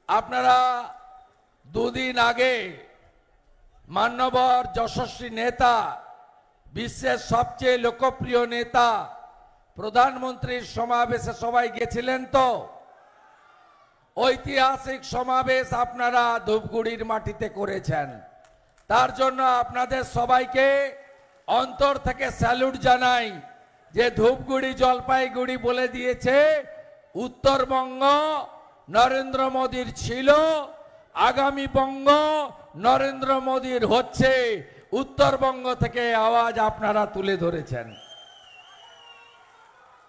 আপনারা দুদিন আগে মান্যবর যশস্বী নেতা, বিশ্বের সবচেয়ে লোকপ্রিয় নেতা প্রধানমন্ত্রীর সমাবেশে সবাই গেছিলেন তো? ঐতিহাসিক সমাবেশ আপনারা ধূপগুড়ির মাটিতে করেছেন। তার জন্য আপনাদের সবাইকে অন্তর থেকে স্যালুট জানাই যে ধূপগুড়ি জলপাইগুড়ি বলে দিয়েছে উত্তরবঙ্গ নরেন্দ্র মোদীর ছিল, আগামী বঙ্গ নরেন্দ্র মোদীর হচ্ছে। উত্তরবঙ্গ থেকে আওয়াজ আপনারা তুলে ধরেছেন।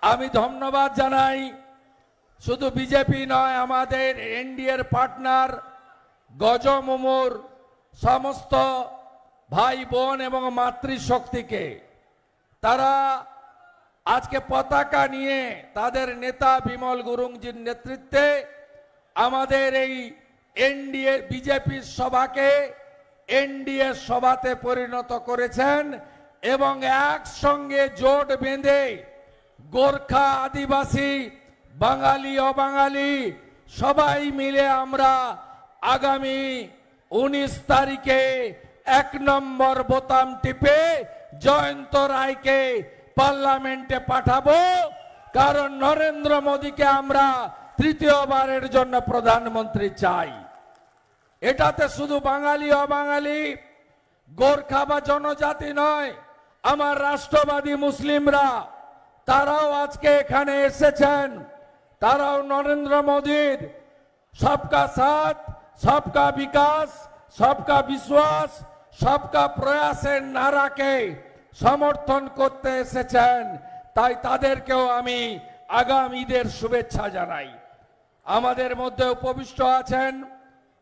আমি ধন্যবাদ জানাই শুধু বিজেপি নয়, আমাদের এনডিএর পার্টনার গজমুমুর সমস্ত ভাই বোন এবং মাতৃশক্তিকে। তারা আজকে পতাকা নিয়ে তাদের নেতা বিমল গুরুংজির নেতৃত্বে আমাদের এই এনডিএ বিজেপির সভাকে এনডিএ সভাতে পরিণত করেছেন এবং একসঙ্গে জোট বেঁধে গোর্খা, আদিবাসী, বাঙালি, অবাঙালি সবাই মিলে আমরা আগামী 19 তারিখে 1 নম্বর বোতাম টিপে জয়ন্ত রায়কে পার্লামেন্টে পাঠাবো। কারণ নরেন্দ্র মোদীকে আমরা তৃতীয়বারের জন্য প্রধানমন্ত্রী চাই। এটাতে শুধু বাঙালি, অবাঙালি, গোর্খা বা জনজাতি নয়, আমার রাষ্ট্রবাদী মুসলিমরা তারাও আজকে এখানে এসেছেন। তারাও নরেন্দ্র মোদীর সবকা সাথ, সবকা বিকাশ, সবকা বিশ্বাস, সবকা প্রয়াসের নারাকে সমর্থন করতে এসেছেন। তাই তাদেরকেও আমি আগামী ঈদের শুভেচ্ছা জানাই। আমাদের মধ্যে উপবিষ্ট আছেন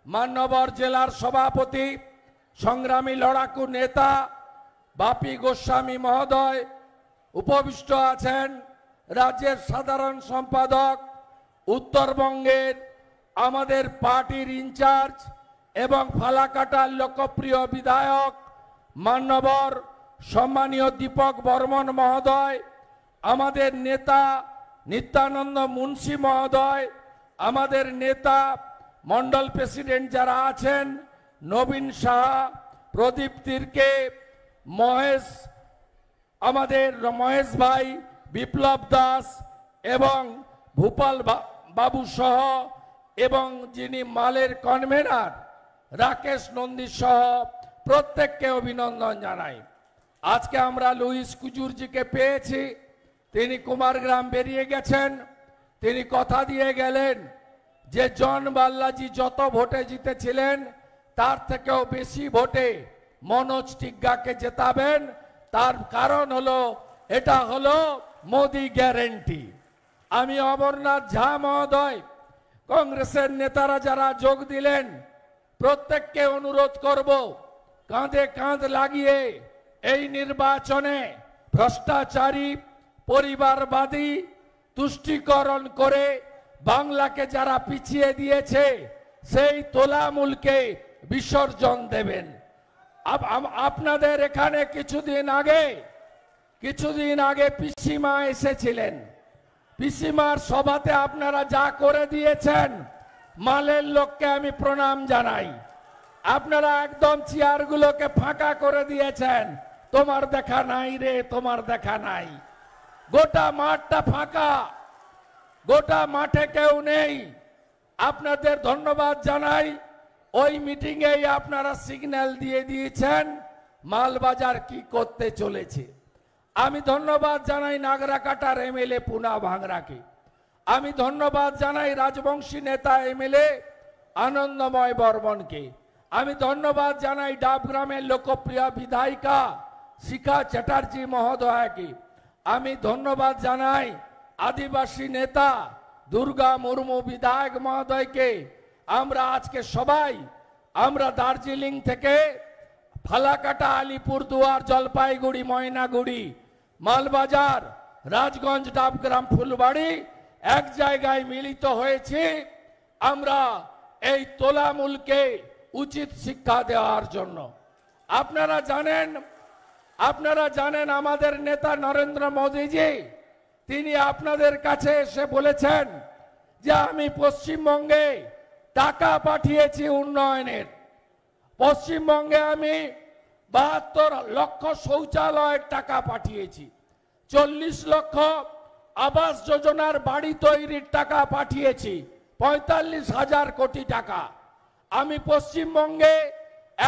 মান্যবর জেলার সভাপতি, সংগ্রামী লড়াকু নেতা বাপি গোস্বামী মহোদয়। উপবিষ্ট আছেন রাজ্যের সাধারণ সম্পাদক, উত্তরবঙ্গের আমাদের পার্টির ইনচার্জ এবং ফালাকাটার লোকপ্রিয় বিধায়ক মান্যবর সম্মানীয় দীপক বর্মন মহোদয়, আমাদের নেতা নিত্যানন্দ মুন্সি মহোদয়, আমাদের নেতা মন্ডল প্রেসিডেন্ট যারা আছেন নবীন সাহা, প্রদীপ তির্কে, মহেশ, আমাদের মহেশ ভাই, বিপ্লব দাস এবং ভূপাল বাবু সহ এবং যিনি মালের কনভেনার রাকেশ নন্দী সহ প্রত্যেককে অভিনন্দন জানাই। আজকে আমরা লুইস কুজুরজিকে পেয়েছি। তিনি কুমারগ্রাম বেরিয়ে গেছেন। তিনি কথা দিয়ে গেলেন যে জন বাল্লাজি যত ভোটে জিতেছিলেন তার থেকেও বেশি ভোটে মনোজ টিগ্গাকে জেতাবেন। তার কারণ হলো এটা হলো মোদি গ্যারেন্টি। আমি অমরনাথ ঝা মহোদয়, কংগ্রেসের নেতারা যারা যোগ দিলেন প্রত্যেককে অনুরোধ করব কাঁধে কাঁধ লাগিয়ে এই নির্বাচনে ভ্রষ্টাচারী, পরিবারবাদী, তুষ্টিকরণ করে বাংলাকে যারা পিছিয়ে দিয়েছে সেই তোলামূলকে বিসর্জন দেবেন। আপনাদের এখানে কিছুদিন আগে পিসিমা এসেছিলেন। পিসিমার সভাতে আপনারা যা করে দিয়েছেন, মালের লোককে আমি প্রণাম জানাই। আপনারা একদম চেয়ারগুলোকে ফাঁকা করে দিয়েছেন। তোমার দেখা নাই রে, তোমার দেখা নাই। গোটা মাঠটা ফাঁকা, গোটা মাঠে কেউ নেই। আপনাদের ধন্যবাদ জানাই। ওই মিটিংয়ে আপনারা সিগন্যাল দিয়ে দিয়েছেন মালবাজার কি করতে চলেছে। আমি ধন্যবাদ জানাই নাগরাকাটার এমএলএ পুনা ভাংরাকে। আমি ধন্যবাদ জানাই রাজবংশী নেতা এমএলএ আনন্দময় বর্মনকে। আমি ধন্যবাদ জানাই ডাবগ্রামের লোকপ্রিয় বিধায়িকা শিখা চ্যাটার্জি মহোদয়াকে। আমি ধন্যবাদ জানাই আদিবাসী নেতা দুর্গা মুর্মু বিধায়ক মহোদয়কে। আমরা আজকে সবাই আমরা দার্জিলিং থেকে ফালাকাটা, আলিপুরদুয়ার, জলপাইগুড়ি, ময়নাগুড়ি, মালবাজার, রাজগঞ্জ, ডাবগ্রাম, ফুলবাড়ি এক জায়গায় মিলিত হয়েছি আমরা এই তোলামূলকে উচিত শিক্ষা দেওয়ার জন্য। আপনারা জানেন আমাদের নেতা নরেন্দ্র মোদীজি তিনি আপনাদের কাছে এসে বলেছেন যে আমি পশ্চিমবঙ্গে টাকা পাঠিয়েছি উন্নয়নের। পশ্চিমবঙ্গে আমি 72 লক্ষ শৌচালয়ের টাকা পাঠিয়েছি, 40 লক্ষ আবাস যোজনার বাড়ি তৈরির টাকা পাঠিয়েছি, 45,000 কোটি টাকা। আমি পশ্চিমবঙ্গে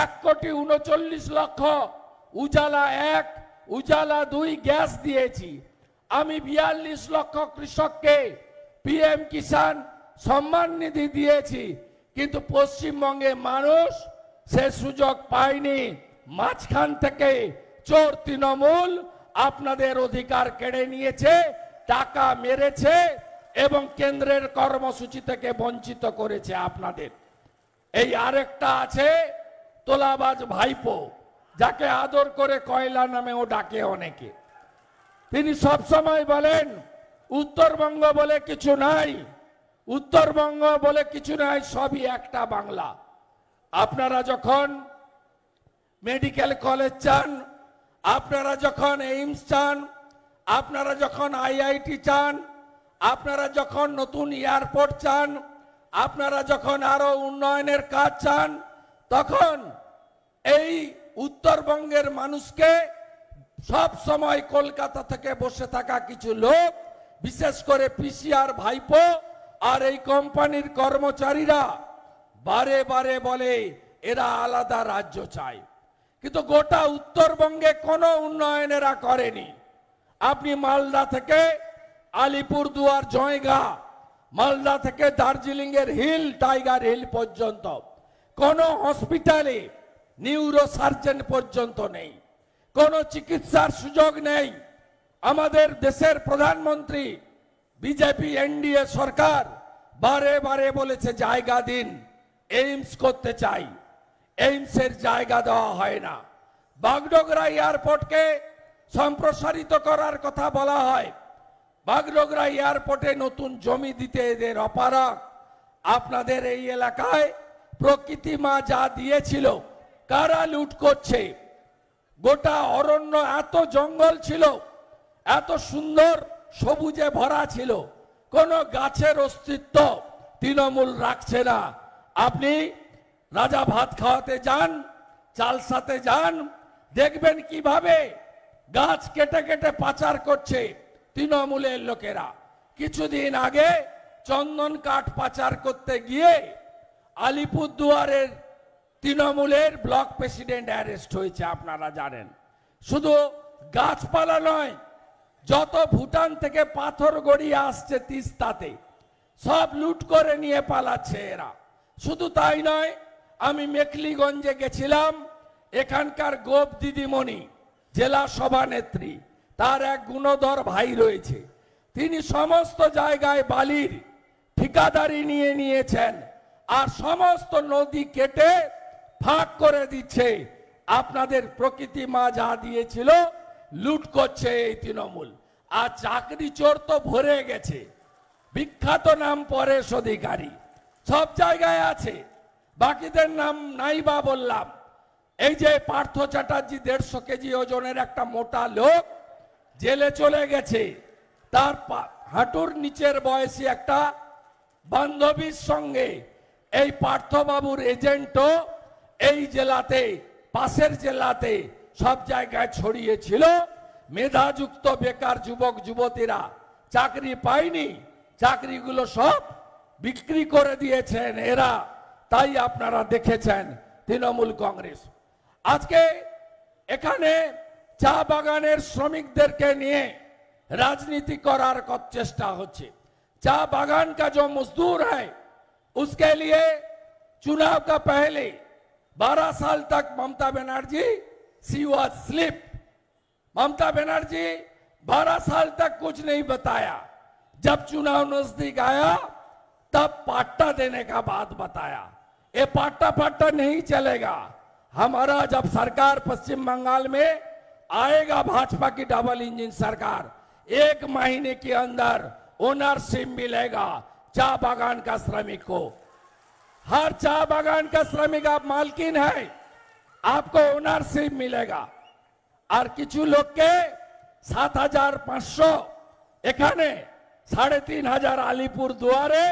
1,39,00,000 উজালা 1, উজালা 2 গ্যাস দিয়েছি। আমি 42 লক্ষ কৃষককে পিএম কিষাণ সম্মান নিধি দিয়েছি, কিন্তু পশ্চিমবঙ্গে মানুষ সে সুযোগ পায়নি। মাঝখান থেকে চোর তৃণমূল আপনাদের অধিকার কেড়ে নিয়েছে, টাকা মেরেছে এবং কেন্দ্রের কর্মসূচি থেকে বঞ্চিত করেছে আপনাদের। এই আরেকটা আছে তোলাবাজ ভাইপো, যাকে আদর করে কয়লা নামেও ডাকে অনেকে। তিনি সবসময় বলেন উত্তরবঙ্গ বলে কিছু নাই, উত্তরবঙ্গ বলে কিছু নাই, সবই একটা বাংলা। আপনারা যখন মেডিকেল কলেজ চান, আপনারা যখন এইমস চান, আপনারা যখন আইআইটি চান, আপনারা যখন নতুন এয়ারপোর্ট চান, আপনারা যখন আরো উন্নয়নের কাজ চান, তখন এই উত্তরবঙ্গের মানুষকে সব সময় কলকাতা থেকে বসে থাকা কিছু লোক, বিশেষ করে পিসিআর ভাইপো আর এই কোম্পানির কর্মচারীরা বারে বারে বলে এরা আলাদা রাজ্য চায়, কিন্তু গোটা উত্তরবঙ্গে কোনো উন্নয়ন এরা করেনি। আপনি মালদা থেকে আলিপুরদুয়ার জয়গা, মালদা থেকে দার্জিলিং এর হিল টাইগার হিল পর্যন্ত কোনো হসপিটালে নিউরো সার্জন পর্যন্ত নেই, কোনো চিকিৎসার সুযোগ নেই। আমাদের দেশের প্রধানমন্ত্রী বিজেপি এনডিএ সরকার বারে বারে বলেছে জায়গা দিন, এইমস করতে চাই, এইমসের জায়গা দেওয়া হয় না। বাগডোগরা এয়ারপোর্টকে সম্প্রসারিত করার কথা বলা হয়, বাগডোগরা এয়ারপোর্টে নতুন জমি দিতে এদের অপারগ। আপনাদের এই এলাকায় প্রকৃতি মা যা দিয়েছিল কারা লুট করছে? গোটা অরণ্য, এত জঙ্গল ছিল, এত সুন্দর সবুজে ভরা ছিল, কোনো গাছের অস্তিত্ব তৃণমূল রাখছে না। আপনি রাজা ভাত খাওয়াতে যান, চালসাতে যান, দেখবেন কিভাবে গাছ কেটে কেটে পাচার করছে তৃণমূলের লোকেরা। কিছুদিন আগে চন্দন কাঠ পাচার করতে গিয়ে আলিপুরদুয়ারের তৃণমূলের ব্লক প্রেসিডেন্ট অ্যারেস্ট হয়েছে, আপনারা জানেন। শুধু গাছপালা নয়, যত ভুটান থেকে পাথর গড়িয়ে আসছে তিস্তাতে সব লুট করে নিয়ে পালাচ্ছে এরা। শুধু তাই নয়, আমি মেখলিগঞ্জে গেছিলাম, এখানকার গোপ দিদিমণি জেলা সভানেত্রী, তার এক গুণধর ভাই রয়েছে, তিনি সমস্ত জায়গায় বালির ঠিকাদারি নিয়ে নিয়েছেন আর সমস্ত নদী কেটে ফাঁক করে দিচ্ছে। আপনাদের প্রকৃতি মা যা দিয়েছিল লুট করছে এই তৃণমূল। আর চাকরি চোর তো ভরে গেছে, বিখ্যাত নাম পরেশ অধিকারী সব জায়গায় আছে, বাকিদের নাম নাই বা বললাম। এই যে পার্থ চ্যাটার্জি 150 কেজি ওজনের একটা মোটা লোক জেলে চলে গেছে, তার হাঁটুর নিচের বয়সী একটা বান্ধবীর সঙ্গে এই পার্থবাবুর এজেন্টও এই জেলাতে, পাশের জেলাতে সব জায়গায় ছড়িয়েছিল। মেধাযুক্ত বেকার যুবক যুবতীরা চাকরি পায়নি, চাকরিগুলো সব বিক্রি করে দিয়েছেন এরা। তাই আপনারা দেখেছেন তৃণমূল কংগ্রেস আজকে এখানে চা বাগানের শ্রমিকদেরকে নিয়ে राजनीति करार का चेष्टा होच्छे। चा बागान का जो मजदूर है उसके लिए चुनाव का पहले 12 साल तक Mamata Banerjee she was slip. Mamata Banerjee 12 साल तक कुछ नहीं बताया, जब चुनाव नजदीक आया तब पाट्टा देने का बात बताया। ये पाट्टा पाट्टा नहीं चलेगा। हमारा जब सरकार पश्चिम बंगाल में आएगा, भाजपा की डबल इंजन सरकार, 1 महीने के अंदर ओनरशिप मिलेगा चा बागान का श्रमिक को। हर चा बागान का श्रमिक आप मालकिन है, आपको ओनरशिप मिलेगा। और किचु लोग के 7500 एखाने 3500 আলিপুর দুয়ারে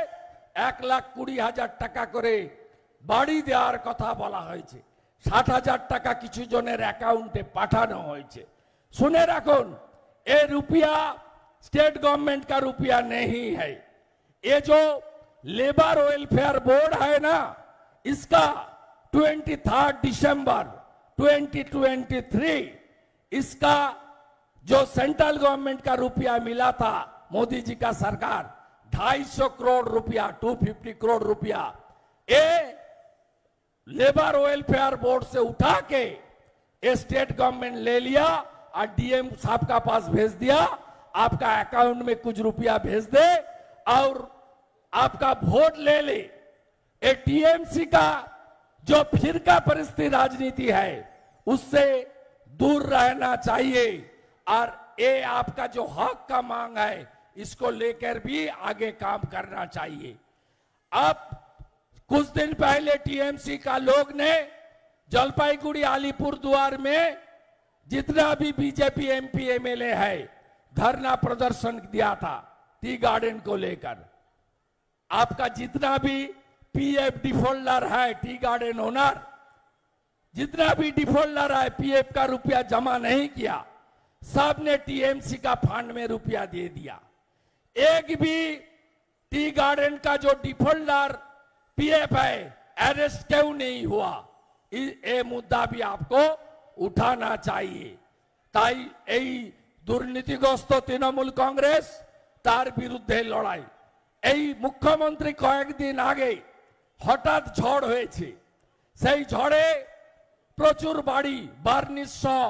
1,20,000 টাকা করে বাড়ি দেওয়ার কথা বলা হয়েছে। 60,000 টাকা কিছু জনের অ্যাকাউন্টে পাঠানো হয়েছে। सुने रखुन, ये रुपया स्टेट गवर्नमेंट का रुपया नहीं है। ये जो लेबर वेलफेयर बोर्ड है ना, इसका 23 दिसंबर 2023 इसका जो सेंट्रल गवर्नमेंट का रुपया मिला था, मोदी जी का सरकार 250 करोड़ रुपया, 250 करोड़ रुपया ये लेबर वेलफेयर बोर्ड से उठा के ये स्टेट गवर्नमेंट ले लिया और डीएम साहब का पास भेज दिया। आपका अकाउंट में कुछ रुपया भेज दे और आपका वोट ले ले। ये टीएमसी का जो फिरका परिस्थिति राजनीति है उससे दूर रहना चाहिए और ये आपका जो हक का मांग है इसको लेकर भी आगे काम करना चाहिए। अब कुछ दिन पहले टीएमसी का लोग ने जलपाईगुड़ी अलीपुरद्वार में जितना भी बीजेपी एमपी एमएलए है धरना प्रदर्शन दिया था टी गार्डन को लेकर। आपका जितना भी पीएफ डिफॉल्टर है, टी गार्डन ओनर जितना भी डिफॉल्टर है, पीएफ का रुपया जमा नहीं किया, सब ने टीएमसी का फंड में रुपया दे दिया। एक भी टी गार्डन का जो डिफॉल्टर पीएफ है अरेस्ट क्यों नहीं हुआ, ये मुद्दा भी आपको उठाना चाहिए। তাই এই দুর্নীতিগ্রস্ত তৃণমূল কংগ্রেস তার বিরুদ্ধে লড়াই। এই মুখ্যমন্ত্রী কয়েকদিন আগে হঠাৎ ঝড় হয়েছে, সেই ঝড়ে প্রচুর বাড়ি বার্নিশ সহ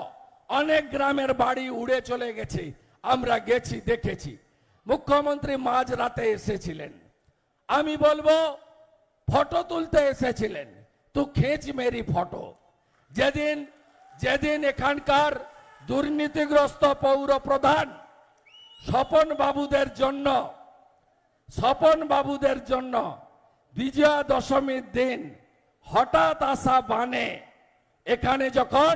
অনেক গ্রামের বাড়ি উড়ে চলে গেছে। আমরা গেছি, দেখেছি। মুখ্যমন্ত্রী মাঝরাতে এসেছিলেন। আমি বলবো ফটো তুলতে এসেছিলেন, তো খেঁচ মেরি ফটো। যেদিন যেদিন এখানকার দুর্নীতিগ্রস্ত পৌর প্রধান স্বপন বাবুদের জন্য বিজয়া দশমীর দিন হঠাৎ আসা বানে এখানে যখন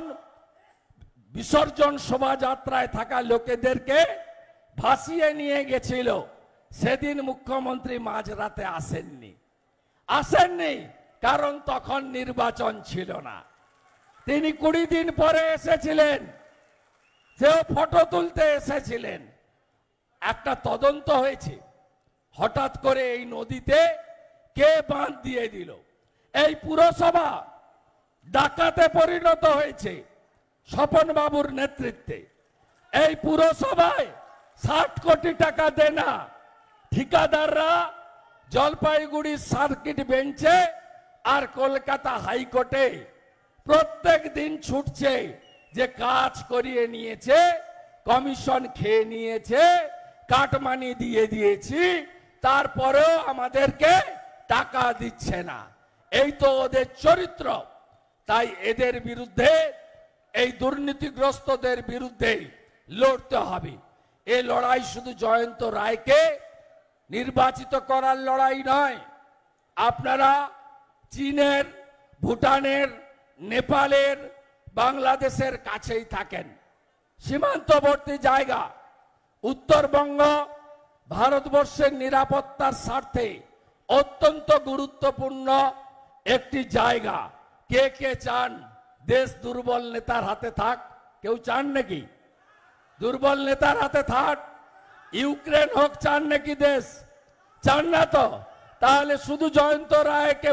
বিসর্জন শোভাযাত্রায় থাকা লোকেদেরকে ভাসিয়ে নিয়ে গেছিল, সেদিন মুখ্যমন্ত্রী মাঝরাতে আসেননি, কারণ তখন নির্বাচন ছিল না। তিনি 20 দিন পরে এসেছিলেন, সেও ফটো তুলতে এসেছিলেন। একটা তদন্ত হয়েছে, হঠাৎ করে এই নদীতে কে বাঁধ দিয়ে দিল। এই পুরসভা ডাকাতে পরিণত হয়েছে স্বপন বাবুর নেতৃত্বে। এই পুরসভায় 60 কোটি টাকা দেনা ঠিকাদাররা জলপাইগুড়ি সার্কিট বেঞ্চে আর কলকাতা হাইকোর্টে প্রত্যেক দিন ছুটছে যে কাজ করিয়ে নিয়েছে, কমিশন খেয়ে নিয়েছে, কাটমানি দিয়ে দিয়েছি, তারপরেও আমাদেরকে টাকা দিচ্ছে না। এই তো ওদের চরিত্র। তাই এদের বিরুদ্ধে, এই দুর্নীতিগ্রস্তদের বিরুদ্ধে লড়তে হবে। এই লড়াই শুধু জয়ন্ত রায়কে নির্বাচিত করার লড়াই নয়। আপনারা চীনের, ভুটানের, নেপালের, বাংলাদেশের কাছেই থাকেন, সীমান্তবর্তী জায়গা। উত্তরবঙ্গ ভারতবর্ষের নিরাপত্তার স্বার্থে অত্যন্ত গুরুত্বপূর্ণ একটি জায়গা। কে কে চান দেশ দুর্বল নেতার হাতে থাক? কেউ চান নাকি দুর্বল নেতার হাতে থাক? ইউক্রেন হোক চান নাকি দেশ? চান না তো? তাহলে শুধু জয়ন্ত রায়কে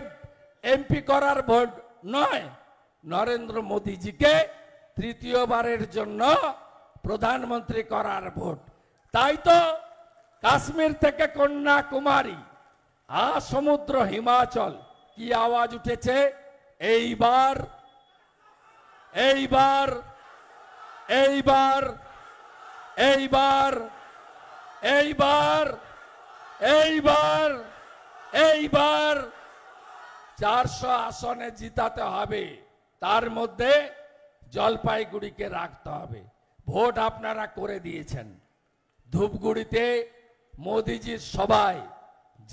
এমপি করার ভোট নয়, নরেন্দ্র মোদীজিকে তৃতীয়বারের জন্য প্রধানমন্ত্রী করার ভোট। তাই তো কাশ্মীর থেকে কন্যাকুমারী সমুদ্র হিমাচল কি আওয়াজ উঠেছে? এইবার এইবার এইবার এইবার এইবার এইবার এইবার 400 আসনে জিতাতে হবে। তার মধ্যে জলপাইগুড়িকে রাখতে হবে। ভোট আপনারা করে দিয়েছেন। ধূপগুড়িতে মোদিজির সভায়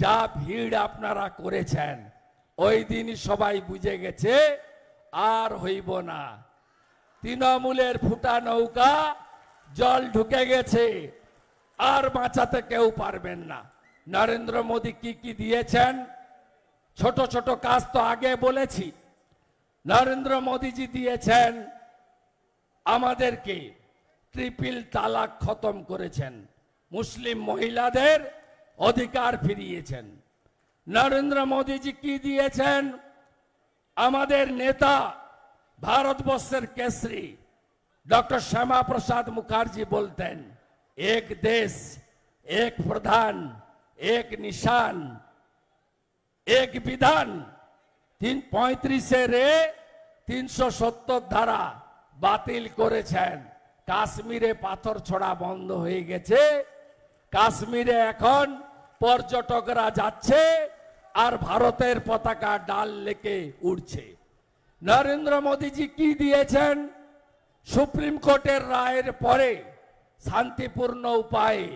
যা ভিড় আপনারা করেছেন, ওই দিনই সবাই বুঝে গেছে আর হইব না। তৃণমূলের ফুটা নৌকা জল ঢুকে গেছে, আর বাঁচাতে কেউ পারবেন না। নরেন্দ্র মোদী কি দিয়েছেন, ছোট ছোট কাজ তো আগে বলেছি। নরেন্দ্র মোদীজি দিয়েছেন আমাদেরকে ট্রিপল তালাক খতম করেছেন, মুসলিম মহিলাদের অধিকার ফিরিয়েছেন। নরেন্দ্র মোদীজি কি দিয়েছেন, আমাদের নেতা ভারতবর্ষের কেসরি ডক্টর শ্যামা প্রসাদ মুখার্জি বলতেন, এক দেশ এক প্রধান এক নিশান এক বিধান। ৩৫ ধারা বাতিল করেছেন। কাশ্মীরে পাথর ছোড়া বন্ধ হয়ে গেছে। কাশ্মীরে এখন পর্যটকরা যাচ্ছে আর ভারতের পতাকা ডাল লেকে উড়ছে। নরেন্দ্র মোদীজি কি দিয়েছেন, সুপ্রিম কোর্টের রায়ের পরে শান্তিপূর্ণ উপায়ে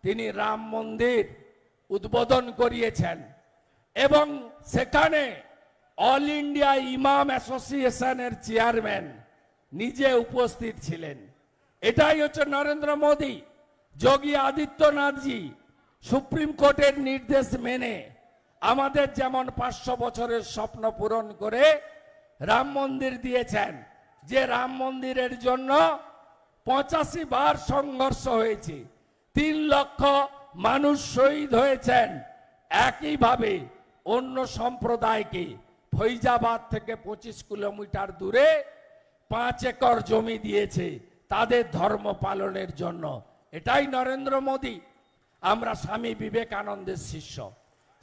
তিনি রাম মন্দির উদ্বোধন করিয়েছেন এবং সেখানে অল ইন্ডিয়া ইমাম অ্যাসোসিয়েশনের চেয়ারম্যান নিজে উপস্থিত ছিলেন। এটাই হচ্ছে নরেন্দ্র মোদী। যোগী আদিত্যনাথজি সুপ্রিম কোর্টের নির্দেশ মেনে আমাদের যেমন 500 বছরের স্বপ্ন পূরণ করে রাম মন্দির দিয়েছেন, যে রাম মন্দিরের জন্য 85 বার সংঘর্ষ হয়েছে, 3 লক্ষ মানুষ শহীদ হয়েছেন। একইভাবে অন্য সম্প্রদায়কে ফৈজাবাদ থেকে 25 কিলোমিটার দূরে 5 একর জমি দিয়েছে তাদের ধর্ম পালনের জন্য। এটাই নরেন্দ্র মোদী। আমরা স্বামী বিবেকানন্দের শিষ্য।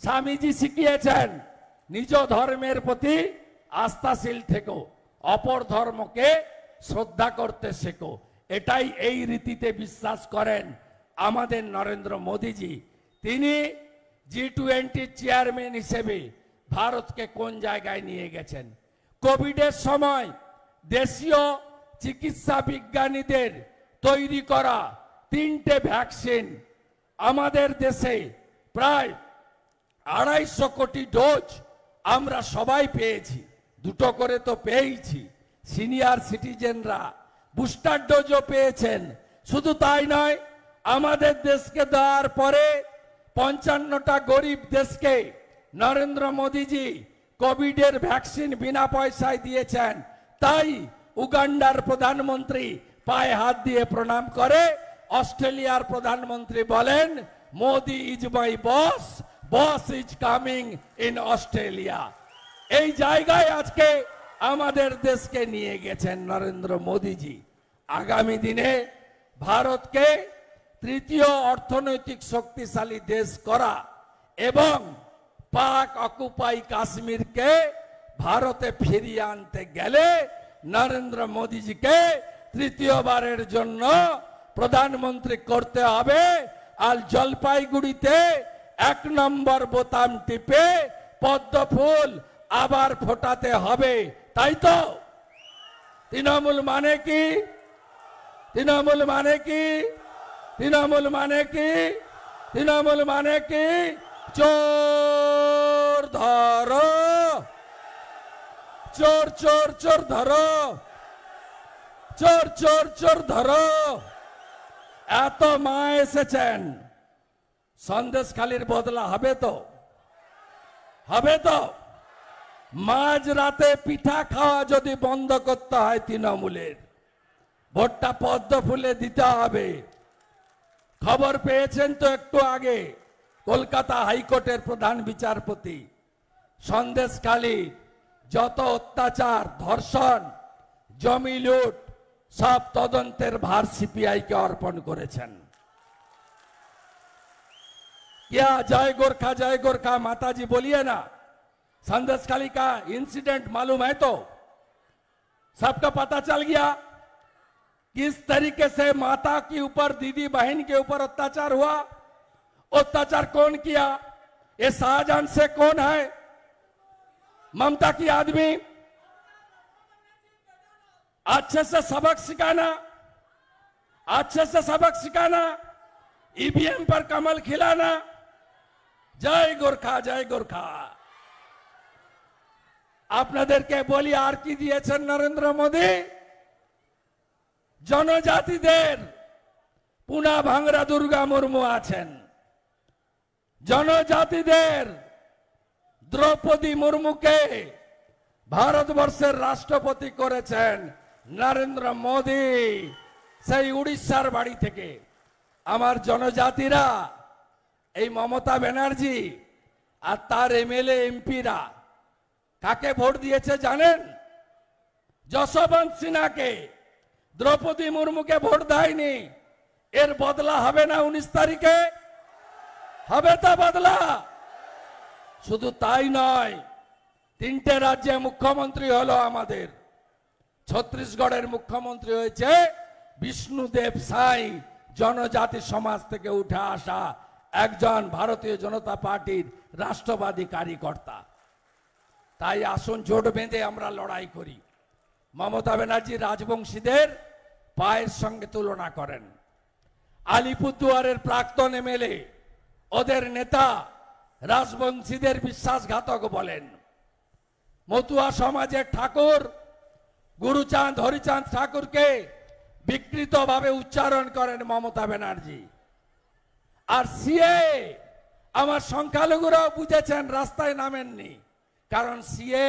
স্বামীজি শিখিয়েছেন নিজ ধর্মের প্রতি আস্থাশীল থেকো, অপর ধর্মকে শ্রদ্ধা করতে শেখো। এটাই এই রীতিতে বিশ্বাস করেন আমাদের নরেন্দ্র মোদীজি। তিনি G20 চেয়ারম্যান হিসেবে ভারতকে কোন জায়গায় নিয়ে গেছেন। কোভিডের সময় দেশীয় চিকিৎসা বিজ্ঞানীদের তৈরি করা 3টে ভ্যাকসিন আমাদের দেশে প্রায় 250 কোটি ডোজ আমরা সবাই পেয়েছি, 2টো করে তো পেয়েছি। সিনিয়র সিটিজেনরা বুস্টার ডোজও পেয়েছেন। শুধু তাই নয়, আমাদের দেশকে দেওয়ার পরে 55টা গরিব দেশকে নরেন্দ্র মোদীজি কোভিডের ভ্যাকসিন বিনা পয়সায় দিয়েছেন। তাই উগান্ডার প্রধানমন্ত্রী পায়ে হাত দিয়ে প্রণাম করে, অস্ট্রেলিয়ার প্রধানমন্ত্রী বলেন Modi is my boss, boss is coming in Australia. এই জায়গায় আজকে আমাদের দেশকে নিয়ে গেছেন নরেন্দ্র মোদীজি। আগামী দিনে ভারতকে তৃতীয় অর্থনৈতিক শক্তিশালী দেশ করা এবং পাক অকুপাই কাশ্মীরকে ভারতে ফিরিয়ে আনতে গেলে নরেন্দ্র মোদীজিকে তৃতীয়বারের জন্য প্রধানমন্ত্রী করতে হবে। আর জলপাইগুড়িতে 1 নম্বর বোতাম টিপে পদ্ম ফুল আবার ফোটাতে হবে। তাই তো? তৃণমূল মানে কি? তৃণমূল মানে কি? তৃণমূল মানে কি? তৃণমূল মানে কি? চোর ধরো, চোর চোর চোর ধরো, চোর চোর চোর ধরো। এত মা এসেছেন, সন্দেশখালীর বদলা হবে তো? হবে তো? মাঝ রাতে পিঠা খাওয়া যদি বন্ধ করতে হয় তৃণমূলের, ভোটটা পদ্ম ফুলে দিতে হবে। খবর পেয়েছেন তো একটু আগে, কলকাতা হাইকোর্টের প্রধান বিচারপতি সন্দেশখালী যত অত্যাচার, ধর্ষণ, জমি লুট সব তদন্তের ভার সিপিআই কে अर्पण করেছেন। क्या जय गोरखा माता जी बोलिए ना। संदेशखाली का इंसिडेंट मालूम है तो सबका पता चल गया किस तरीके से माता के ऊपर, दीदी बहन के ऊपर अत्याचार हुआ। अत्याचार कौन किया? ये शाहजहां से कौन है? ममता की आदमी। अच्छे से सबक सिखाना, अच्छे से सबक सिखाना, ईवीएम पर कमल खिलाना। जय गोरखा, जय गोरखा। আপনাদেরকে বলি আর কি দিয়েছেন নরেন্দ্র মোদী? জনজাতিদের পুনা ভাঙড়া দুর্গা মুর্মু আছেন, জনজাতিদের দ্রৌপদী মুর্মুকে ভারতবর্ষের রাষ্ট্রপতি করেছেন নরেন্দ্র মোদী, সেই উড়িষ্যার বাড়ি থেকে। আমার জনজাতিরা এই মমতা ব্যানার্জি আর তার এমএলএ এমপিরা কাকে ভোট দিয়েছে জানেন? যশবন্ত সিনহাকে, দ্রৌপদী মুর্মুকে ভোট দেয়নি। এর বদলা হবে না 19 তারিখে? হবে তা বদলা। শুধু তাই নয়, 3টে রাজ্যে মুখ্যমন্ত্রী হলো আমাদের। ছত্তিশগড়ের মুখ্যমন্ত্রী হয়েছে বিষ্ণুদেব সাই, জনজাতি সমাজ থেকে উঠে আসা একজন ভারতীয় জনতা পার্টির রাষ্ট্রবাদী কার্যকর্তা। তাই আসুন জোট বেঁধে আমরা লড়াই করি। মমতা ব্যানার্জি রাজবংশীদের পায়ের সঙ্গে তুলনা করেন। আলিপুরদুয়ারের প্রাক্তন এমএলএ ওদের নেতা রাজবংশীদের বিশ্বাসঘাতক বলেন। মতুয়া সমাজের ঠাকুর গুরুচাঁদ হরিচাঁদ ঠাকুরকে বিকৃতভাবে উচ্চারণ করেন মমতা ব্যানার্জি। আর সিএ আমার সংখ্যালঘুরাও বুঝেছেন, রাস্তায় নামেননি। কারণ সিএ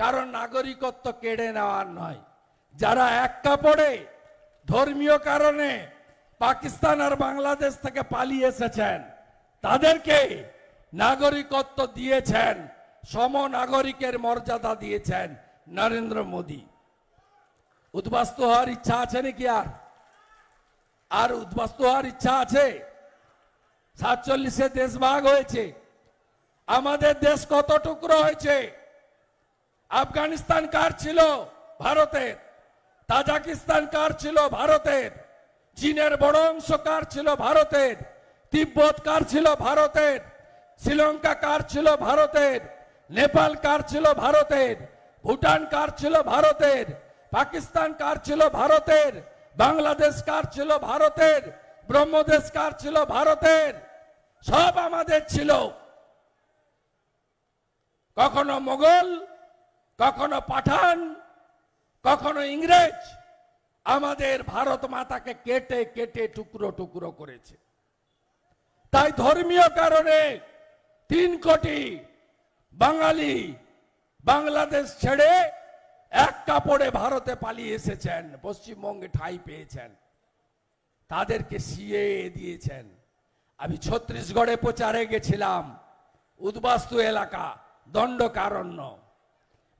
কারণ নাগরিকত্ব কেড়ে নেওয়ার নয়। যারা এক কাপড়ে ধর্মীয় কারণে পাকিস্তান আর বাংলাদেশ থেকে পালিয়ে এসেছেন তাদেরকে নাগরিকত্ব দিয়েছেন, সম নাগরিকের মর্যাদা দিয়েছেন নরেন্দ্র মোদী। উদ্বাস্তু হওয়ার ইচ্ছা আছে নাকি? আর উদ্বাস্তু হওয়ার ইচ্ছা আছে? 47-এ দেশ ভাগ হয়েছে। আমাদের দেশ কত টুকরো হয়েছে? আফগানিস্তান কার ছিল? ভারতের। তাজিকিস্তান কার ছিল? ভারতের। চীনের বড় অংশ কার ছিল? ভারতের। তিব্বত কার ছিল? ভারতের। শ্রীলঙ্কা কার ছিল? ভারতের। নেপাল কার ছিল? ভারতের। ভুটান কার ছিল? ভারতের। পাকিস্তান কার ছিল? ভারতের। বাংলাদেশ কার ছিল? ভারতের। ব্রহ্মদেশ কার ছিল? ভারতের। সব আমাদের ছিল। কখনো মোগল, কখনো পাঠান, কখনো ইংরেজ আমাদের ভারত মাতাকে কেটে কেটে টুকরো টুকরো করেছে। তাই ধর্মীয় কারণে 3 কোটি বাঙালি বাংলাদেশ ছেড়ে এক কাপড়ে ভারতে পালিয়ে এসেছেন, পশ্চিমবঙ্গে ঠাঁই পেয়েছেন। তাদেরকে সিএ দিয়েছেন। আমি ছত্তিশগড়ে প্রচারে গেছিলাম, উদ্বাস্তু এলাকা দণ্ডকারণ্য।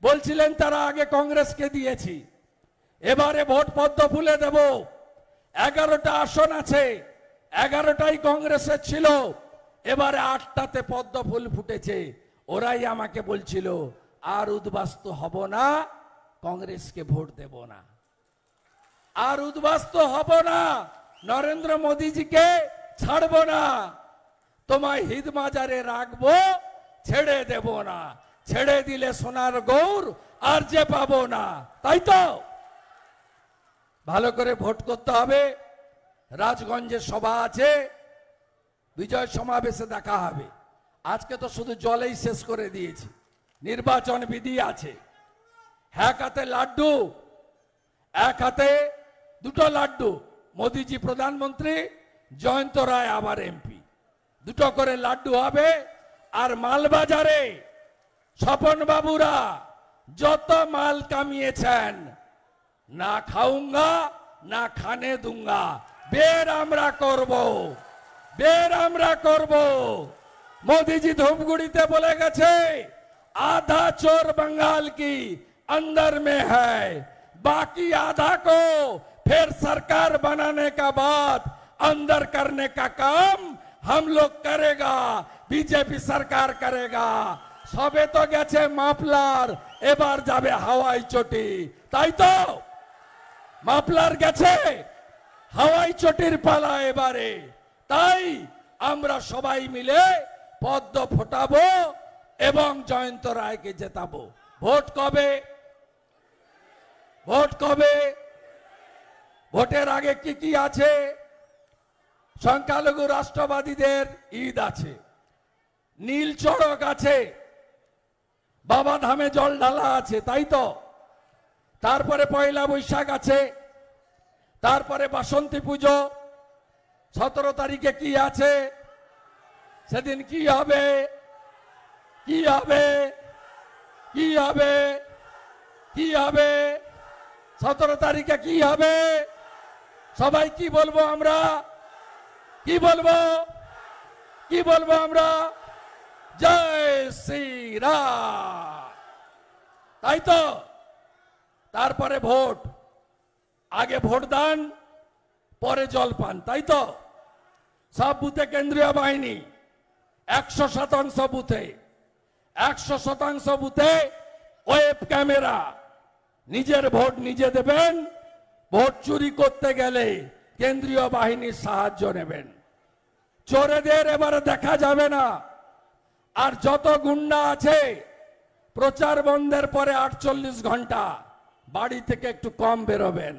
বলছিলেন তারা আগে কংগ্রেসকে দিয়েছি, এবারে ভোট পদ্ম ফুলে দেব। 11টা আসন আছে, 11টাই কংগ্রেসের ছিল, এবারে 8টাতে পদ্ম ফুল ফুটেছে। ওরাই আমাকে বলছিল আর উদ্বাস্তু হব না, কংগ্রেসকে ভোট দেব না। আর উদ্বাস্তু হব না, নরেন্দ্র মোদীজিকে ছাড়ব না। তোমায় হিদ মাজারে রাখবো, ছেড়ে দেব না। ছেড়ে দিলে সোনার গৌর আর যে পাবো না। তাই তো ভালো করে ভোট করতে হবে। রাজগঞ্জে সভা আছে, বিজয় সমাবেশে দেখা হবে। আজকে তো শুধু জলেই শেষ করে দিয়েছি। নির্বাচন বিধি আছে। এক হাতে লাড্ডু, এক হাতে 2টো লাড্ডু। মোদীজি প্রধানমন্ত্রী, জয়ন্ত রায় আবার এমপি। 2টো করে লাড্ডু হবে। আর মালবাজারে স্বপন বাবুরা যত মাল কামিয়েছেন, না খাউঙ্গা না খানে দুঙ্গা, বের আমরা করব, বের আমরা করব। মোদীজি ধূপগুড়িতে বলে গেছে, आधा चोर बंगाल की अंदर में है, बाकी आधा को फिर सरकार बनाने का बाद अंदर करने का काम हम लोग करेगा, बीजेपी सरकार करेगा। सबे तो गेছে মাফলার, এবার যাবে হাওয়াই চটি। তাই তো মাফলার গেছে, হাওয়াই চটির পালা এবারে। তাই আমরা সবাই মিলে পদ্ম ফোটাবো এবং জয়ন্ত রায়কে জেতাবো। ভোট কবে? ভোট কবে? ভোটের আগে কি কি আছে? সংখ্যালঘু রাষ্ট্রবাদীদের ঈদ আছে, নীল চড়ক আছে, বাবা ধামে জল ঢালা আছে। তাই তো তারপরে পয়লা বৈশাখ আছে, তারপরে বাসন্তী পুজো। 17 তারিখে কি আছে? সেদিন কি হবে, কি হবে, কি হবে, কি হবে? 17 তারিখে কি হবে? সবাই কি বলবো আমরা? কি বলবো? কি বলবো আমরা? জয় শ্রীরাম। তাই তো? তারপরে ভোট, আগে ভোট দান, পরে জলপান, তাই তো? সব বুথে কেন্দ্রীয় বাহিনী, 100% বুথে, 100% বুথে ওয়েব ক্যামেরা। নিজের ভোট নিজে দেবেন, ভোট চুরি করতে গেলে কেন্দ্রীয় বাহিনীর সাহায্য নেবেন। চোরেদের এবারে দেখা যাবে না। আর যত গুন্ডা আছে, প্রচার বন্ধের পরে 48 ঘন্টা বাড়ি থেকে একটু কম বেরোবেন।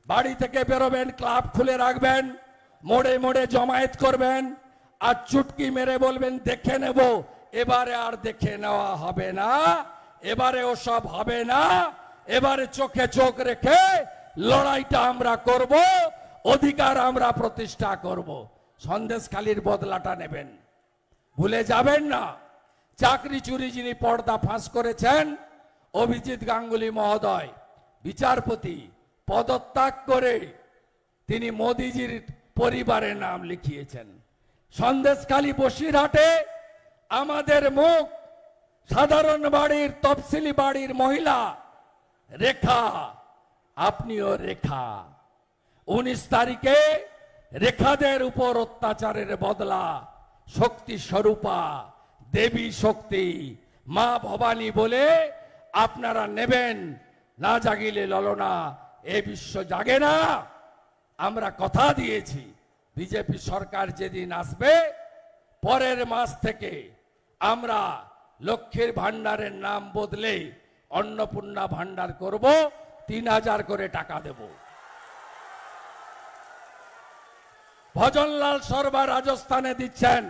বাড়ি থেকে বেরোবেন, ক্লাব খুলে রাখবেন, মোড়ে মোড়ে জমায়েত করবেন, আর চুটকি মেরে বলবেন দেখে নেব। এবারে আর দেখে নেওয়া হবে না, এবারে ওসব হবে না। এবারে চোখে চোখ রেখে লড়াইটা আমরা করব, অধিকার আমরা প্রতিষ্ঠা করব। সন্দেশখালীর বদলাটা নেবেন, ভুলে যাবেন না। চাকরি চুরি যিনি পর্দা ফাঁস করেছেন, অভিজিৎ গাঙ্গুলি মহোদয়, বিচারপতি, পদত্যাগ করে তিনি মোদিজির পরিবারের নাম লিখিয়েছেন। সন্দেশখালী বসিরহাটে আমাদের মুখ, সাধারণ বাড়ির, তফসিলি বাড়ির মহিলা রেখা, আপনিও রেখা। 19 তারিখে রেখাদের উপর অত্যাচারের বদলা শক্তি স্বরূপা, দেবী শক্তি, মা ভবানী বলে আপনারা নেবেন। না জাগিলে ললনা, এ বিশ্ব জাগে না। আমরা কথা দিয়েছি, বিজেপি সরকার যেদিন আসবে, পরের মাস থেকে আমরা লক্ষ্মীর ভান্ডারের নাম বদলে অন্নপূর্ণা ভান্ডার করব, 3000 করে টাকা দেব। ভজনলাল শর্মা রাজস্থানে দিচ্ছেন,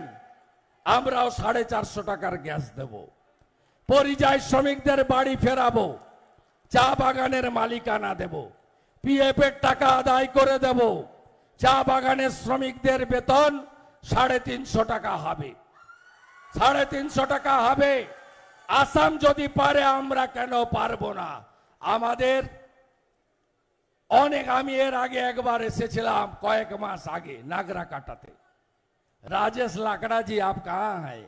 আমরাও 450 টাকার গ্যাস দেব। পরিযায়ী শ্রমিকদের বাড়ি ফেরাবো, চা বাগানের মালিকানা দেব, পিএফ এর টাকা আদায় করে দেব। চা বাগানের শ্রমিকদের বেতন 350 টাকা হবে, 350 টাকা হবে। আসাম যদি পারে, আমরা কেন পারবো না? আমাদের অনেক, আমি এর আগে একবার এসেছিলাম কয়েক মাস আগে नागरा काटाते। राजेश लाकड़ा जी आप कहाँ हैं?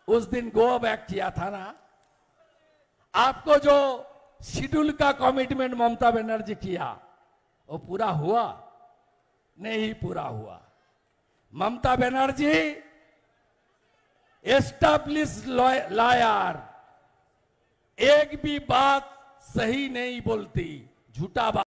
उस दिन गो बैक किया था ना। आपको जो शेड्यूल का कमिटमेंट ममता बनर्जी किया, वो पूरा हुआ? नहीं पूरा हुआ। ममता बनर्जी एस्टैब्लिश लायर, एक भी बात सही नहीं बोलती, झूठा बात